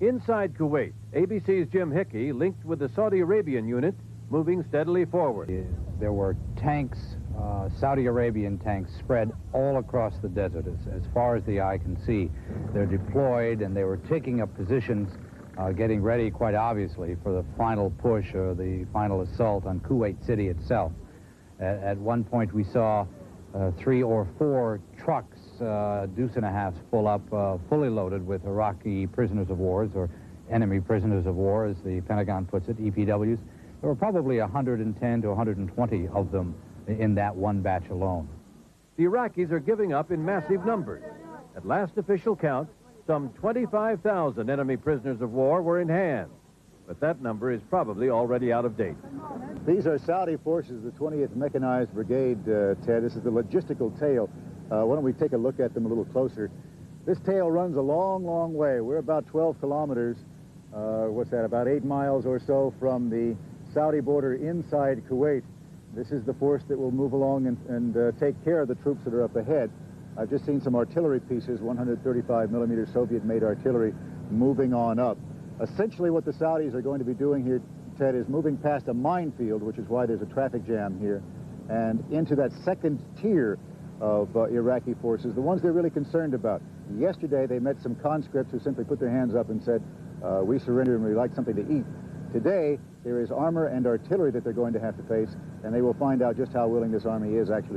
Inside Kuwait, ABC's Jim Hickey linked with the Saudi Arabian unit, moving steadily forward. There were tanks, Saudi Arabian tanks, spread all across the desert as far as the eye can see. They're deployed, and they were taking up positions, getting ready, quite obviously, for the final push or the final assault on Kuwait City itself. At one point, we saw 3 or 4 trucks, deuce and a halves full up, fully loaded with Iraqi prisoners of war, or enemy prisoners of war, as the Pentagon puts it, EPWs. There were probably 110 to 120 of them in that one batch alone. The Iraqis are giving up in massive numbers. At last official count, some 25,000 enemy prisoners of war were in hand. But that number is probably already out of date. These are Saudi forces, the 20th Mechanized Brigade, Ted. This is the logistical tail. Why don't we take a look at them a little closer? This tail runs a long, long way. We're about 12 kilometers, what's that, about 8 miles or so from the Saudi border inside Kuwait. This is the force that will move along and take care of the troops that are up ahead. I've just seen some artillery pieces, 135 millimeter Soviet-made artillery, moving on up. Essentially what the Saudis are going to be doing here, Ted, is moving past a minefield, which is why there's a traffic jam here, and into that second tier of Iraqi forces, the ones they're really concerned about. Yesterday they met some conscripts who simply put their hands up and said, we surrender and we'd like something to eat. Today, there is armor and artillery that they're going to have to face, and they will find out just how willing this army is actually to